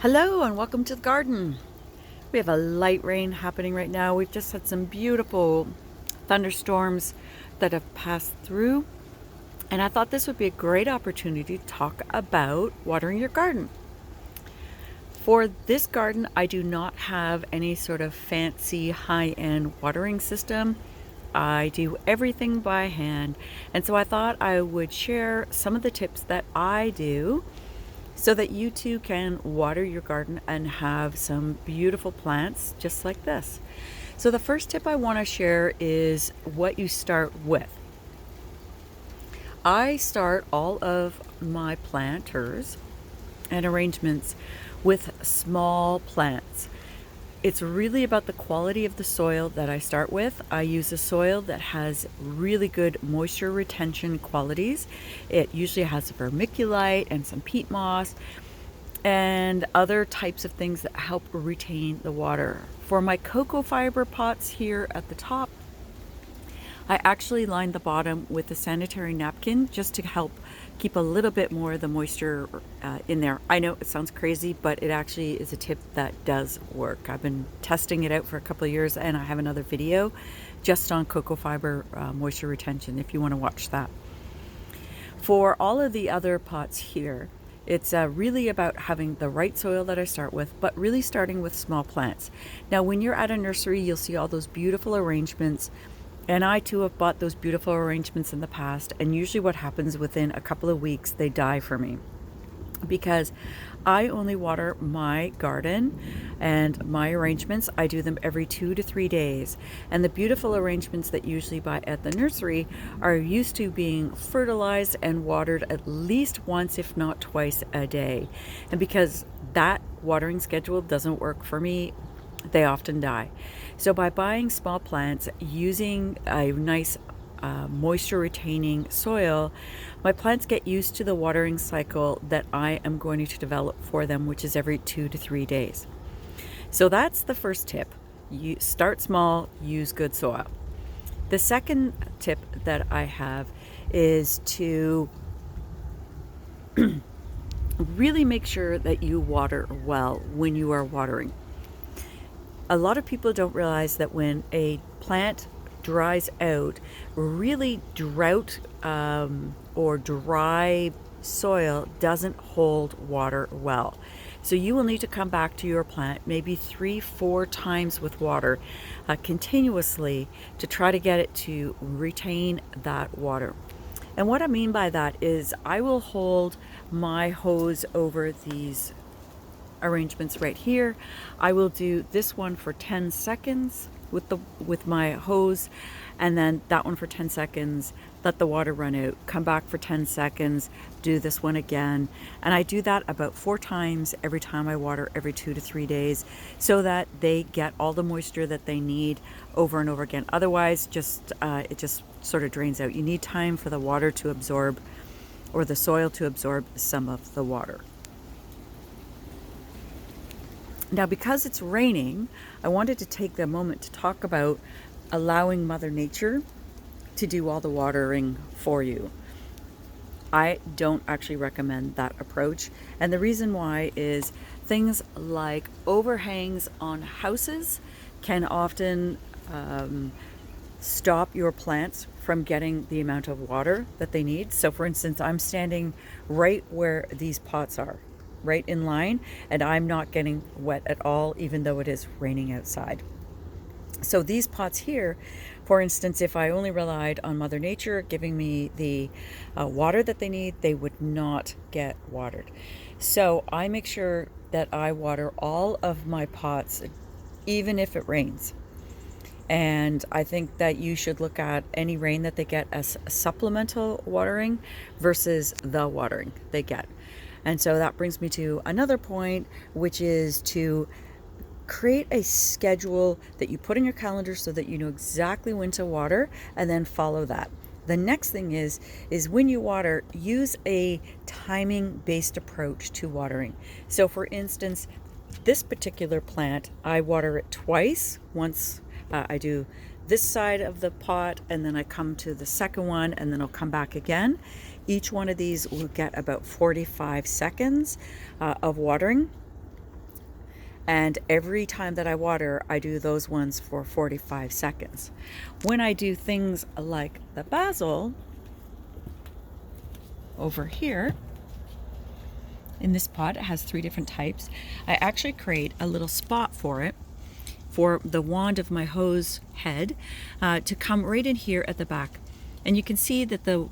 Hello and welcome to the garden. We have a light rain happening right now. We've just had some beautiful thunderstorms that have passed through, and I thought this would be a great opportunity to talk about watering your garden. For this garden, I do not have any sort of fancy high-end watering system. I do everything by hand, and so I thought I would share some of the tips that I do so that you too can water your garden and have some beautiful plants just like this. So the first tip I want to share is what you start with. I start all of my planters and arrangements with small plants. It's really about the quality of the soil that I start with. I use a soil that has really good moisture retention qualities. It usually has vermiculite and some peat moss and other types of things that help retain the water. For my cocoa fiber pots here at the top, I actually lined the bottom with a sanitary napkin just to help keep a little bit more of the moisture in there. I know it sounds crazy, but it actually is a tip that does work. I've been testing it out for a couple of years, and I have another video just on cocoa fiber moisture retention if you want to watch that. For all of the other pots here, it's really about having the right soil that I start with, but really starting with small plants. Now, when you're at a nursery, you'll see all those beautiful arrangements. And I too have bought those beautiful arrangements in the past, and usually what happens within a couple of weeks, they die for me because I only water my garden and my arrangements. I do them every 2 to 3 days. And the beautiful arrangements that you usually buy at the nursery are used to being fertilized and watered at least once, if not twice a day. And because that watering schedule doesn't work for me, they often die. So by buying small plants, using a nice moisture retaining soil, my plants get used to the watering cycle that I am going to develop for them, which is every 2 to 3 days. So that's the first tip. You start small, use good soil. The second tip that I have is to really make sure that you water well when you are watering. A lot of people don't realize that when a plant dries out, really drought or dry soil doesn't hold water well. So you will need to come back to your plant maybe 3-4 times with water continuously to try to get it to retain that water. And what I mean by that is I will hold my hose over these arrangements right here. I will do this one for 10 seconds with my hose, and then that one for 10 seconds, let the water run out, come back for 10 seconds, do this one again. And I do that about 4 times every time I water every 2 to 3 days so that they get all the moisture that they need over and over again. Otherwise, it just sort of drains out. You need time for the water to absorb, or the soil to absorb some of the water. Now, because it's raining, I wanted to take the moment to talk about allowing Mother Nature to do all the watering for you. I don't actually recommend that approach. And the reason why is things like overhangs on houses can often stop your plants from getting the amount of water that they need. So for instance, I'm standing right where these pots are, right in line, and I'm not getting wet at all, even though it is raining outside. So these pots here, for instance, if I only relied on Mother Nature giving me the water that they need, they would not get watered. So I make sure that I water all of my pots, even if it rains. And I think that you should look at any rain that they get as supplemental watering versus the watering they get. And so that brings me to another point, which is to create a schedule that you put in your calendar so that you know exactly when to water, and then follow that. The next thing is when you water, use a timing-based approach to watering. So for instance, this particular plant, I water it twice. Once I do this side of the pot, and then I come to the second one, and then I'll come back again. Each one of these will get about 45 seconds of watering. And every time that I water, I do those ones for 45 seconds. When I do things like the basil over here, in this pot, it has 3 different types. I actually create a little spot for it, for the wand of my hose head, to come right in here at the back. And you can see that the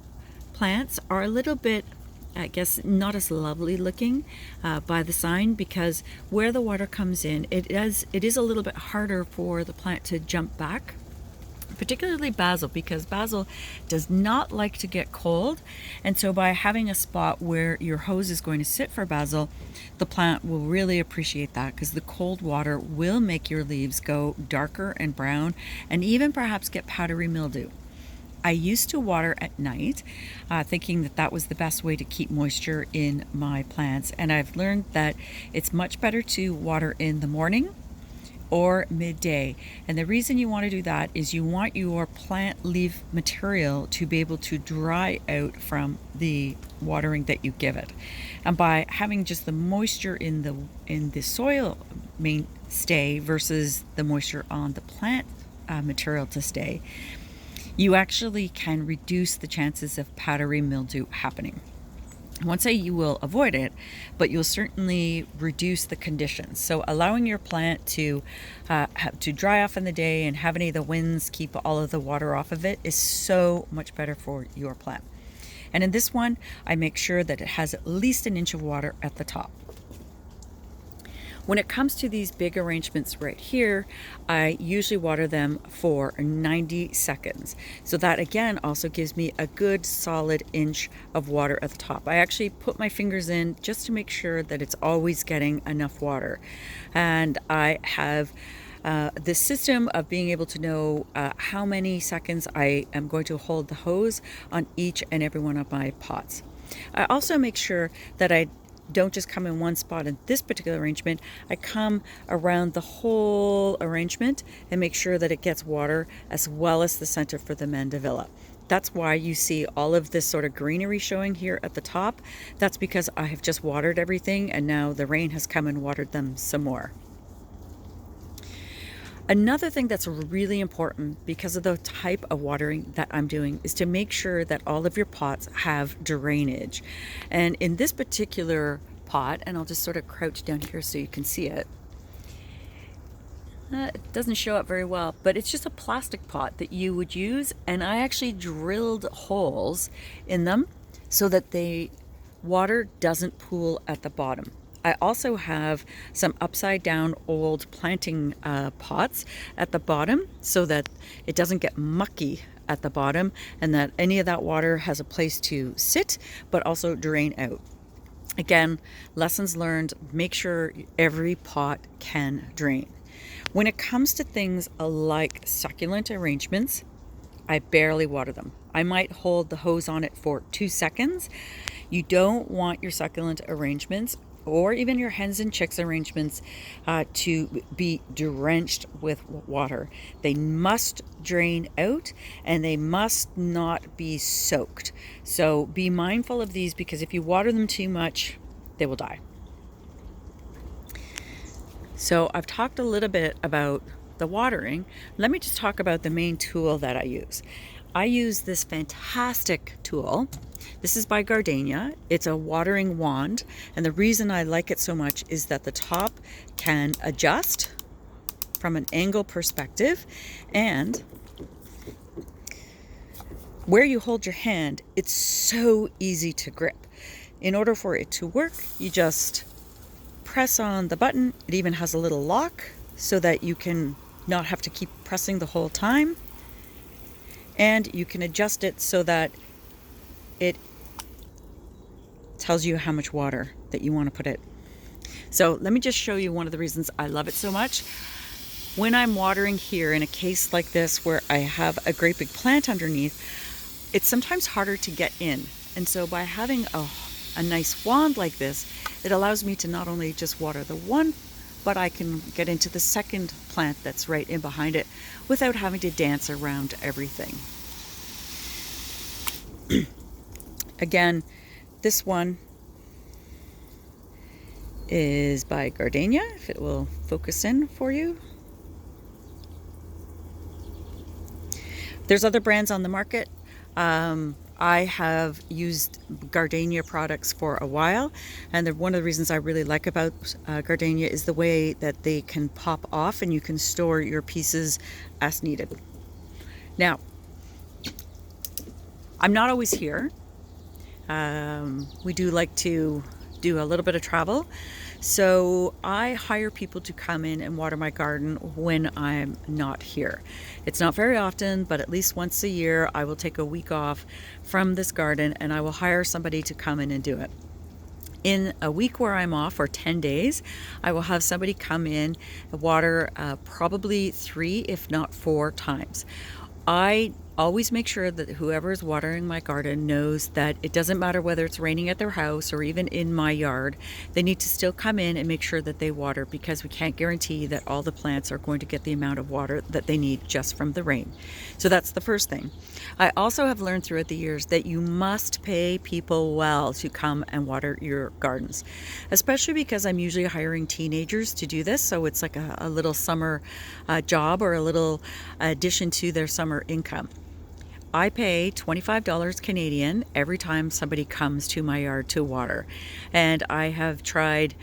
plants are a little bit, I guess, not as lovely looking by the sign, because where the water comes in, it is a little bit harder for the plant to jump back, particularly basil, because basil does not like to get cold. And so by having a spot where your hose is going to sit for basil, the plant will really appreciate that, because the cold water will make your leaves go darker and brown and even perhaps get powdery mildew. I used to water at night, thinking that that was the best way to keep moisture in my plants. And I've learned that it's much better to water in the morning or midday. And the reason you want to do that is you want your plant leaf material to be able to dry out from the watering that you give it. And by having just the moisture in the soil stay versus the moisture on the plant material to stay, you actually can reduce the chances of powdery mildew happening. I won't say you will avoid it, but you'll certainly reduce the conditions. So allowing your plant to dry off in the day and have any of the winds keep all of the water off of it is so much better for your plant. And in this one, I make sure that it has at least an inch of water at the top. When it comes to these big arrangements right here, I usually water them for 90 seconds. So that again also gives me a good solid inch of water at the top. I actually put my fingers in just to make sure that it's always getting enough water. And I have this system of being able to know how many seconds I am going to hold the hose on each and every one of my pots. I also make sure that I don't just come in one spot in this particular arrangement. I come around the whole arrangement and make sure that it gets water, as well as the center for the mandevilla. That's why you see all of this sort of greenery showing here at the top. That's because I have just watered everything, and now the rain has come and watered them some more. Another thing that's really important, because of the type of watering that I'm doing, is to make sure that all of your pots have drainage. And in this particular pot, and I'll just sort of crouch down here so you can see it. It doesn't show up very well, but it's just a plastic pot that you would use, and I actually drilled holes in them so that the water doesn't pool at the bottom. I also have some upside down old planting pots at the bottom so that it doesn't get mucky at the bottom, and that any of that water has a place to sit but also drain out. Again, lessons learned, make sure every pot can drain. When it comes to things like succulent arrangements, I barely water them. I might hold the hose on it for 2 seconds. You don't want your succulent arrangements, or even your hens and chicks arrangements, to be drenched with water. They must drain out, and they must not be soaked. So be mindful of these, because if you water them too much, they will die. So I've talked a little bit about the watering. Let me just talk about the main tool that I use. I use this fantastic tool. This is by Gardenia. It's a watering wand, and the reason I like it so much is that the top can adjust from an angle perspective, and where you hold your hand, it's so easy to grip. In order for it to work, you just press on the button. It even has a little lock so that you can not have to keep pressing the whole time. And you can adjust it so that it tells you how much water that you want to put it. So let me just show you one of the reasons I love it so much. When I'm watering here in a case like this where I have a great big plant underneath, it's sometimes harder to get in. And so by having a nice wand like this, it allows me to not only just water the one, but I can get into the second plant that's right in behind it without having to dance around everything. Again, this one is by Gardenia, if it will focus in for you. There's other brands on the market. I have used Gardenia products for a while, and one of the reasons I really like about Gardenia is the way that they can pop off and you can store your pieces as needed. Now, I'm not always here. We do like to do a little bit of travel. So I hire people to come in and water my garden when I'm not here. It's not very often, but at least once a year, I will take a week off from this garden and I will hire somebody to come in and do it. In a week where I'm off, or 10 days, I will have somebody come in and water probably 3, if not 4 times. I always make sure that whoever is watering my garden knows that it doesn't matter whether it's raining at their house or even in my yard. They need to still come in and make sure that they water, because we can't guarantee that all the plants are going to get the amount of water that they need just from the rain. So that's the first thing. I also have learned throughout the years that you must pay people well to come and water your gardens, especially because I'm usually hiring teenagers to do this. So it's like a little summer job, or a little addition to their summer income. I pay $25 Canadian every time somebody comes to my yard to water. And I have tried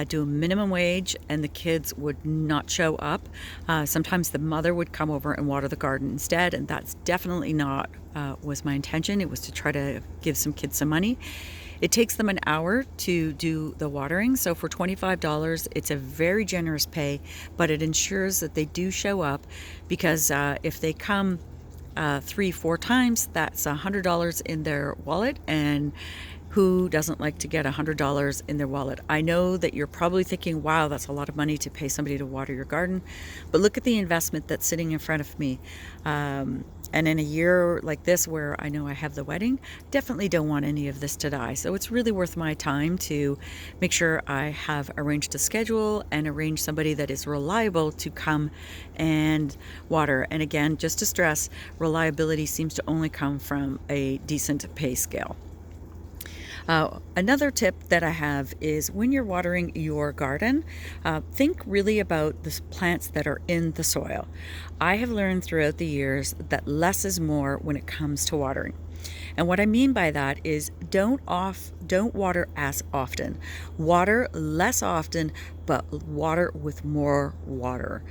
doing minimum wage, and the kids would not show up. Sometimes the mother would come over and water the garden instead, and that's definitely not was my intention. It was to try to give some kids some money. It takes them an hour to do the watering, so for $25, it's a very generous pay, but it ensures that they do show up, because if they come 3-4 times, that's $100 in their wallet, and who doesn't like to get $100 in their wallet? I know that you're probably thinking, wow, that's a lot of money to pay somebody to water your garden, but look at the investment that's sitting in front of me. And in a year like this, where I know I have the wedding, definitely don't want any of this to die. So it's really worth my time to make sure I have arranged a schedule and arrange somebody that is reliable to come and water. And again, just to stress, reliability seems to only come from a decent pay scale. Another tip that I have is, when you're watering your garden, think really about the plants that are in the soil. I have learned throughout the years that less is more when it comes to watering. And what I mean by that is, don't water as often. Water less often, but water with more water.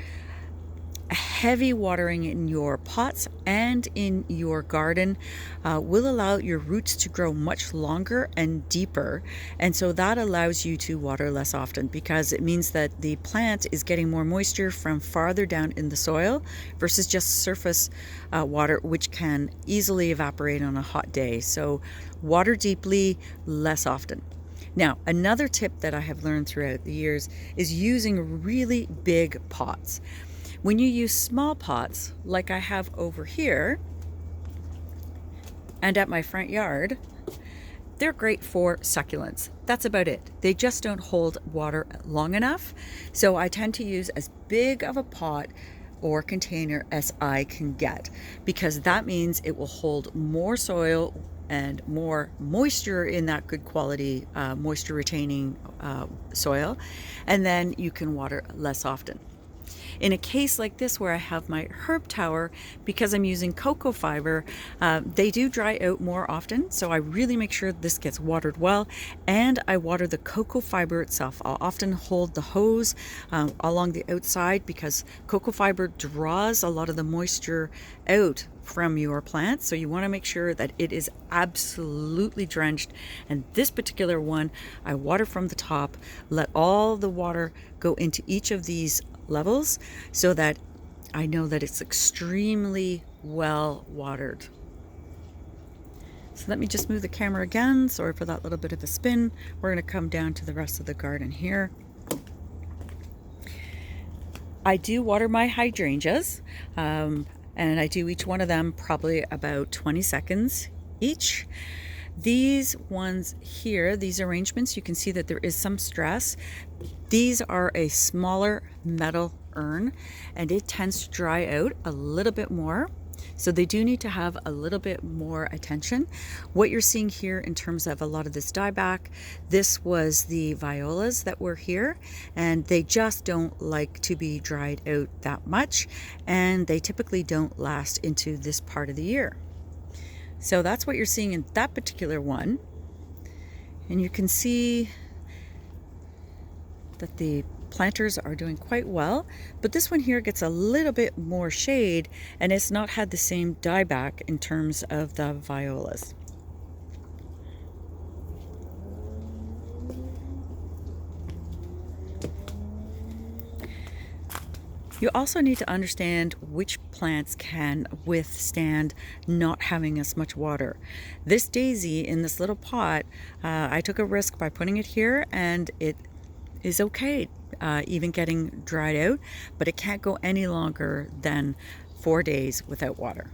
Heavy watering in your pots and in your garden will allow your roots to grow much longer and deeper, and so that allows you to water less often, because it means that the plant is getting more moisture from farther down in the soil versus just surface water, which can easily evaporate on a hot day. So water deeply, less often. Now, another tip that I have learned throughout the years is using really big pots. When you use small pots, like I have over here and at my front yard, they're great for succulents. That's about it. They just don't hold water long enough. So I tend to use as big of a pot or container as I can get, because that means it will hold more soil and more moisture in that good quality moisture retaining soil, and then you can water less often. In a case like this, where I have my herb tower, because I'm using cocoa fiber, they do dry out more often, so I really make sure this gets watered well, and I water the cocoa fiber itself. I'll often hold the hose along the outside, because cocoa fiber draws a lot of the moisture out from your plant, so you want to make sure that it is absolutely drenched. And this particular one, I water from the top, let all the water go into each of these levels, so that I know that it's extremely well watered. So let me just move the camera again. Sorry for that little bit of a spin. We're going to come down to the rest of the garden here. I do water my hydrangeas, and I do each one of them probably about 20 seconds each. These ones here, these arrangements, you can see that there is some stress. These are a smaller metal urn, and it tends to dry out a little bit more. So they do need to have a little bit more attention. What you're seeing here in terms of a lot of this dieback, this was the violas that were here, and they just don't like to be dried out that much, and they typically don't last into this part of the year. So that's what you're seeing in that particular one. And you can see that the planters are doing quite well, but this one here gets a little bit more shade and it's not had the same dieback in terms of the violas. You also need to understand which plants can withstand not having as much water. This daisy in this little pot, I took a risk by putting it here, and it is okay, even getting dried out, but it can't go any longer than 4 days without water.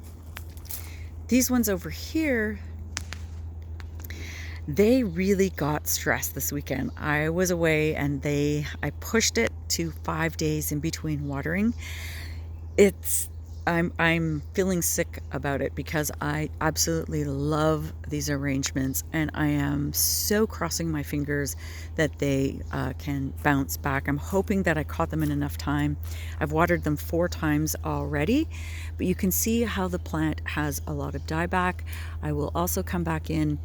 These ones over here, they really got stressed this weekend. I was away and I pushed it to 5 days in between watering. I'm feeling sick about it because I absolutely love these arrangements, and I am so crossing my fingers that they can bounce back. I'm hoping that I caught them in enough time. I've watered them 4 times already, but you can see how the plant has a lot of dieback. I will also come back in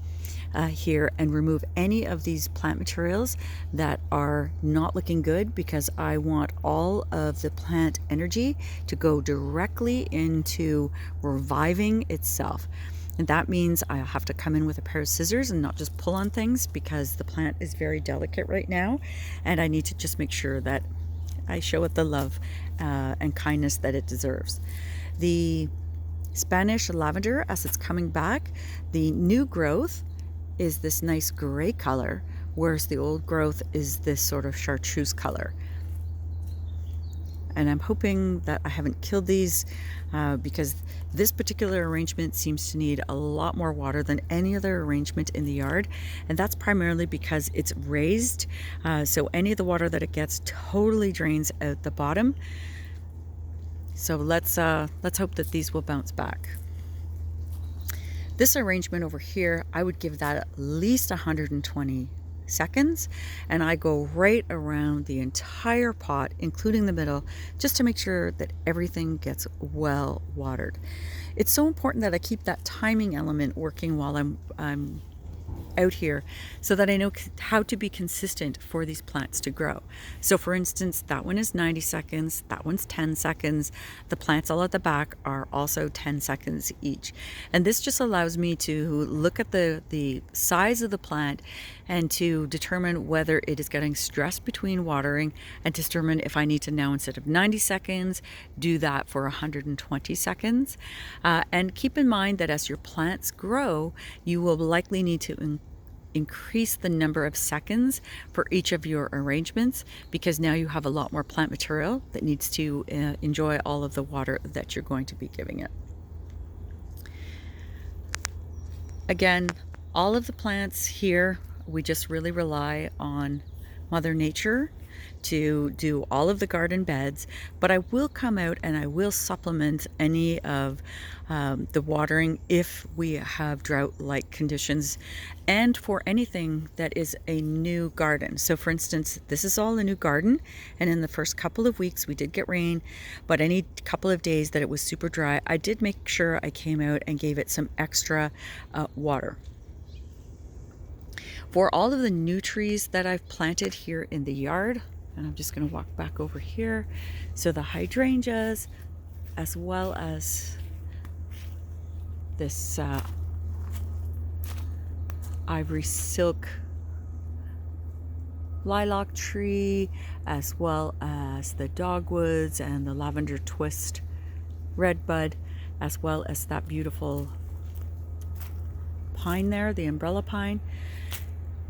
here and remove any of these plant materials that are not looking good, because I want all of the plant energy to go directly into reviving itself. And that means I'll have to come in with a pair of scissors and not just pull on things, because the plant is very delicate right now, and I need to just make sure that I show it the love and kindness that it deserves. The Spanish lavender, as it's coming back, the new growth is this nice gray color, whereas the old growth is this sort of chartreuse color. And I'm hoping that I haven't killed these because this particular arrangement seems to need a lot more water than any other arrangement in the yard, and that's primarily because it's raised, so any of the water that it gets totally drains out the bottom. So let's hope that these will bounce back. This arrangement over here, I would give that at least 120 seconds, and I go right around the entire pot, including the middle, just to make sure that everything gets well watered. It's so important that I keep that timing element working while I'm out here, so that I know how to be consistent for these plants to grow. So for instance, that one is 90 seconds, that one's 10 seconds. The plants all at the back are also 10 seconds each. And this just allows me to look at the size of the plant and to determine whether it is getting stressed between watering, and determine if I need to now, instead of 90 seconds, do that for 120 seconds. And keep in mind that as your plants grow, you will likely need to increase the number of seconds for each of your arrangements, because now you have a lot more plant material that needs to enjoy all of the water that you're going to be giving it. Again, all of the plants here, we just really rely on Mother Nature to do all of the garden beds, but I will come out and I will supplement any of the watering if we have drought-like conditions, and for anything that is a new garden. So for instance, this is all a new garden, and in the first couple of weeks we did get rain, but any couple of days that it was super dry, I did make sure I came out and gave it some extra water. For all of the new trees that I've planted here in the yard, and I'm just going to walk back over here, so the hydrangeas, as well as this ivory silk lilac tree, as well as the dogwoods and the lavender twist redbud, as well as that beautiful pine there, the umbrella pine.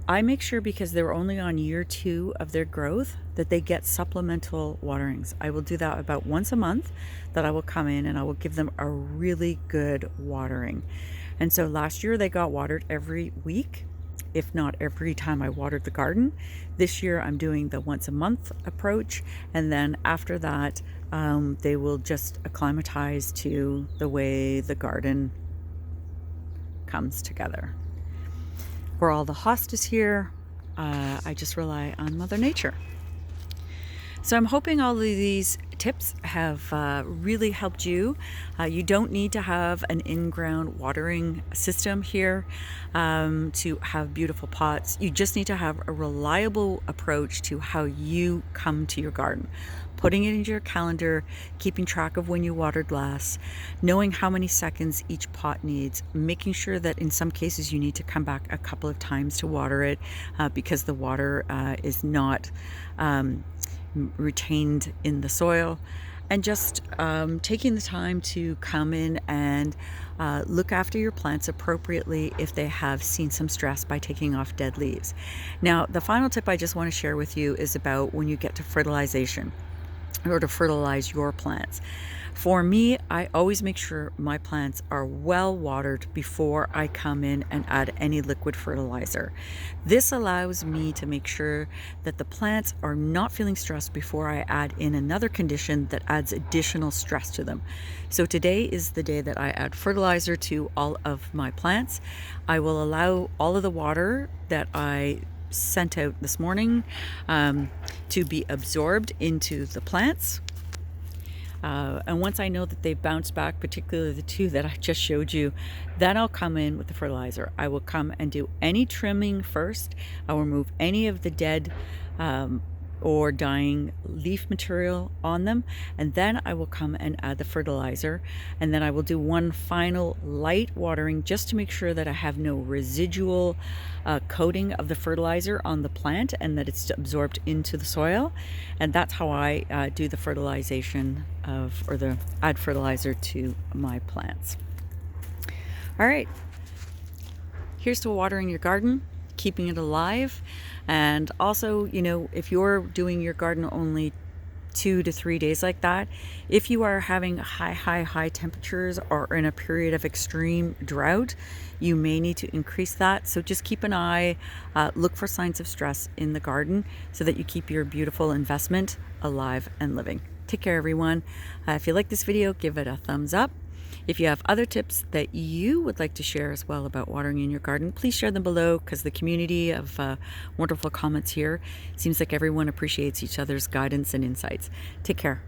I make sure, because they're only on year 2 of their growth, that they get supplemental waterings. I will do that about once a month, that I will come in and I will give them a really good watering. And so last year they got watered every week. if not every time I watered the garden. This year I'm doing the once a month approach, and then after that they will just acclimatize to the way the garden comes together. For all the hostas here, I just rely on Mother Nature. So I'm hoping all of these tips have really helped you. You don't need to have an in-ground watering system here to have beautiful pots. You just need to have a reliable approach to how you come to your garden. Putting it into your calendar, keeping track of when you watered last, knowing how many seconds each pot needs, making sure that in some cases you need to come back a couple of times to water it because the water is not retained in the soil, and just taking the time to come in and look after your plants appropriately if they have seen some stress by taking off dead leaves. Now, the final tip I just want to share with you is about when you get to fertilization or to fertilize your plants. For me, I always make sure my plants are well watered before I come in and add any liquid fertilizer. This allows me to make sure that the plants are not feeling stressed before I add in another condition that adds additional stress to them. So today is the day that I add fertilizer to all of my plants. I will allow all of the water that I sent out this morning to be absorbed into the plants. And once I know that they've bounced back, particularly the two that I just showed you, then I'll come in with the fertilizer. I will come and do any trimming first. I will remove any of the dead or dying leaf material on them, and then I will come and add the fertilizer, and then I will do one final light watering just to make sure that I have no residual coating of the fertilizer on the plant and that it's absorbed into the soil. And that's how I do the fertilization or the add fertilizer to my plants. All right, here's to watering your garden, keeping it alive. And also, you know, if you're doing your garden only 2 to 3 days like that, if you are having high temperatures or in a period of extreme drought, you may need to increase that. So just keep an eye, look for signs of stress in the garden so that you keep your beautiful investment alive and living. Take care, everyone. If you like this video, give it a thumbs up. If you have other tips that you would like to share as well about watering in your garden, please share them below, because the community of wonderful comments here seems like everyone appreciates each other's guidance and insights. Take care.